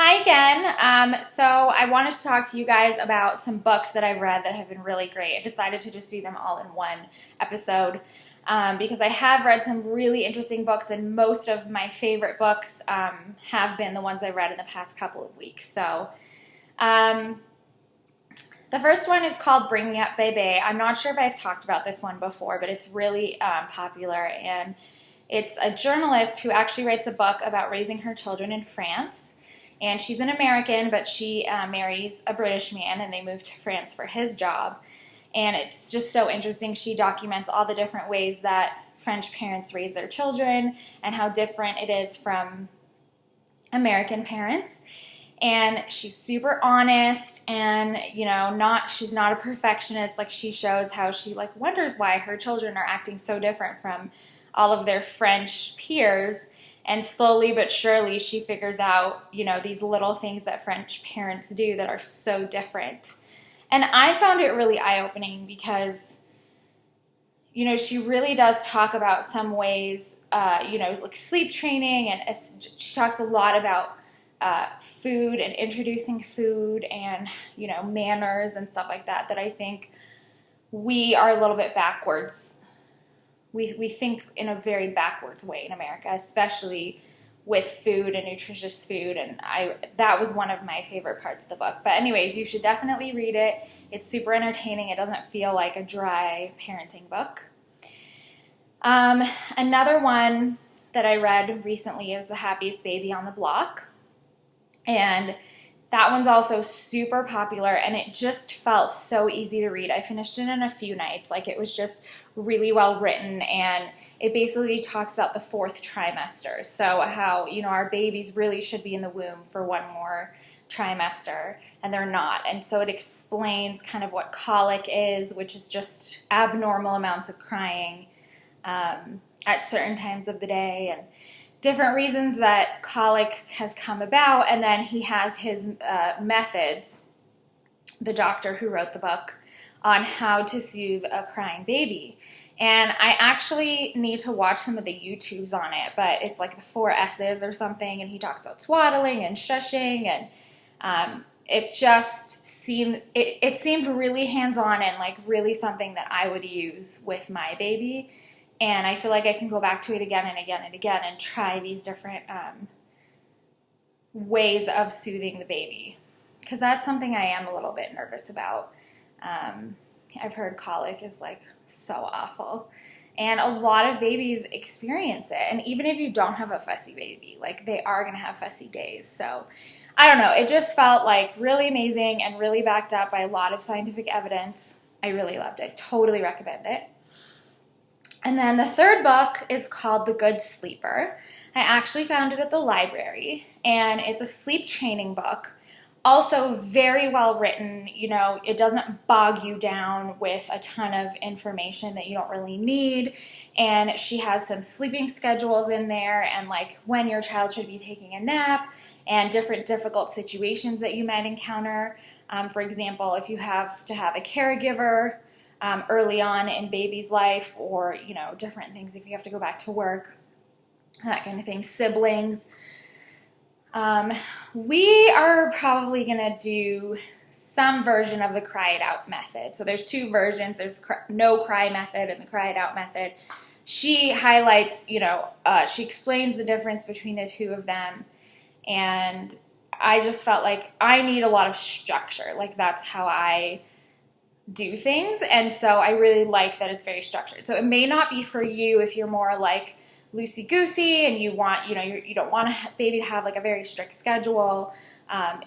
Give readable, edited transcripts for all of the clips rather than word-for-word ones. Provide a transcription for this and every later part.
Hi again. So I wanted to talk to you guys about some books that I've read that have been really great. I decided to just do them all in one episode because I have read some really interesting books, and most of my favorite books have been the ones I read in the past couple of weeks. So um, the first one is called Bringing Up Bebe. I'm not sure if I've talked about this one before, but it's really popular, and it's a journalist who actually writes a book about raising her children in France. And she's an American, but she marries a British man, and they move to France for his job. And it's just so interesting. She documents all the different ways that French parents raise their children and how different it is from American parents. And she's super honest, and she's not a perfectionist. Like, she shows how she wonders why her children are acting so different from all of their French peers. And slowly but surely, she figures out, these little things that French parents do that are so different. And I found it really eye-opening because, she really does talk about some ways, like sleep training, and she talks a lot about food and introducing food and, manners and stuff like that I think we are a little bit backwards. We think in a very backwards way in America, especially with food and nutritious food, and that was one of my favorite parts of the book. But anyways, you should definitely read it. It's super entertaining. It doesn't feel like a dry parenting book. Another one that I read recently is The Happiest Baby on the Block, and that one's also super popular, and it just felt so easy to read. I finished it in a few nights. It was just really well written, and it basically talks about the fourth trimester. So how, our babies really should be in the womb for one more trimester, and they're not. And so it explains kind of what colic is, which is just abnormal amounts of crying at certain times of the day, and different reasons that colic has come about. And then he has his methods, the doctor who wrote the book, on how to soothe a crying baby. And I actually need to watch some of the YouTubes on it, but it's like the 4 S's or something, and he talks about swaddling and shushing, and it just seems, it seemed really hands-on and really something that I would use with my baby. And I feel like I can go back to it again and again and again and try these different ways of soothing the baby, because that's something I am a little bit nervous about. I've heard colic is so awful, and a lot of babies experience it. And even if you don't have a fussy baby, they are going to have fussy days. So I don't know. It just felt really amazing and really backed up by a lot of scientific evidence. I really loved it. Totally recommend it. And then the third book is called The Good Sleeper. I actually found it at the library, and it's a sleep training book. Also very well written. It doesn't bog you down with a ton of information that you don't really need. And she has some sleeping schedules in there, and when your child should be taking a nap, and different difficult situations that you might encounter. For example, if you have to have a caregiver early on in baby's life, or different things if you have to go back to work, that kind of thing. Siblings. We are probably gonna do some version of the cry it out method. So there's 2 versions. There's no cry method and the cry it out method. She highlights, she explains the difference between the 2 of them, and I just felt like I need a lot of structure. That's how I do things, and so I really like that it's very structured. So it may not be for you if you're more loosey-goosey and you want, you don't want a baby to have a very strict schedule.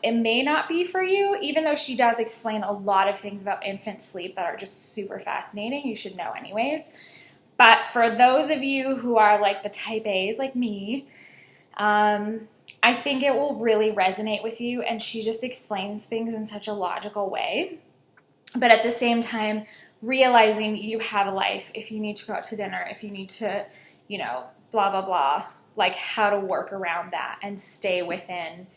It may not be for you, even though she does explain a lot of things about infant sleep that are just super fascinating. You should know anyways. But for those of you who are the type A's like me, I think it will really resonate with you, and she just explains things in such a logical way. But at the same time, realizing you have a life, if you need to go out to dinner, if you need to, blah, blah, blah, how to work around that and stay within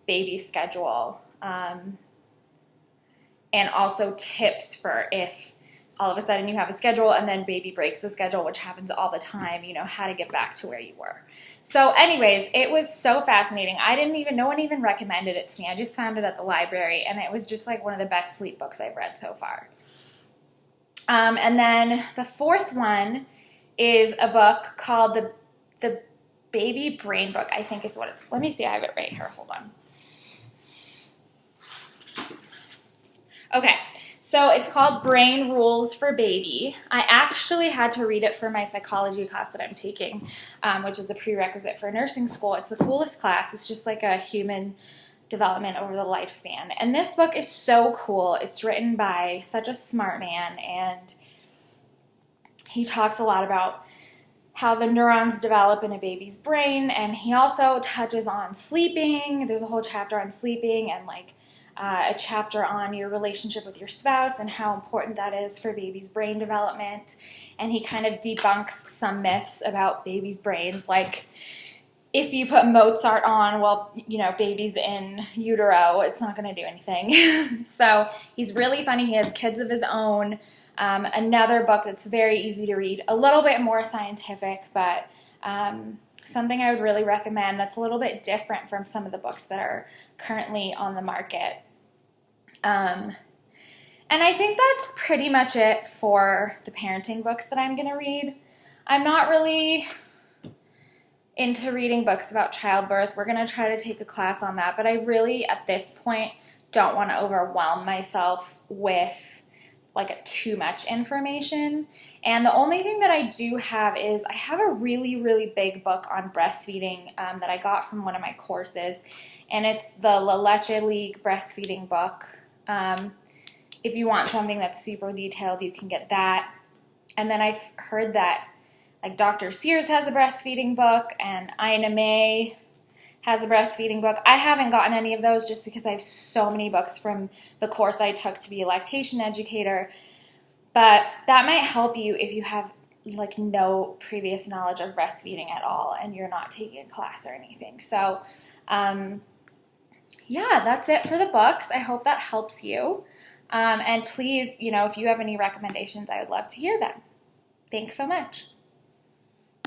baby's schedule. And also tips for if all of a sudden you have a schedule and then baby breaks the schedule, which happens all the time, you know, how to get back to where you were. So anyways, it was so fascinating. No one even recommended it to me. I just found it at the library, and it was just like one of the best sleep books I've read so far. And then the fourth one is a book called the Baby Brain Book, I think is what it's. Let me see, I have it right here. Hold on. Okay, so it's called Brain Rules for Baby. I actually had to read it for my psychology class that I'm taking, which is a prerequisite for nursing school. It's the coolest class. It's just like a human development over the lifespan. And this book is so cool. It's written by such a smart man, and he talks a lot about how the neurons develop in a baby's brain, and he also touches on sleeping. There's a whole chapter on sleeping, and like a chapter on your relationship with your spouse and how important that is for baby's brain development. And he kind of debunks some myths about baby's brains, like if you put Mozart on while, you know, baby's in utero, it's not going to do anything. So he's really funny. He has kids of his own. Another book that's very easy to read, a little bit more scientific, but something I would really recommend that's a little bit different from some of the books that are currently on the market. And I think that's pretty much it for the parenting books that I'm going to read. I'm not really into reading books about childbirth. We're going to try to take a class on that, but I really, at this point, don't want to overwhelm myself with like too much information. And the only thing that I do have is I have a really, really big book on breastfeeding that I got from one of my courses, and it's the La Leche League breastfeeding book. If you want something that's super detailed, you can get that. And then I've heard that like Dr. Sears has a breastfeeding book, and Ina May has a breastfeeding book. I haven't gotten any of those just because I have so many books from the course I took to be a lactation educator. But that might help you if you have like no previous knowledge of breastfeeding at all and you're not taking a class or anything. So yeah, that's it for the books. I hope that helps you. And please, you know, if you have any recommendations, I would love to hear them. Thanks so much.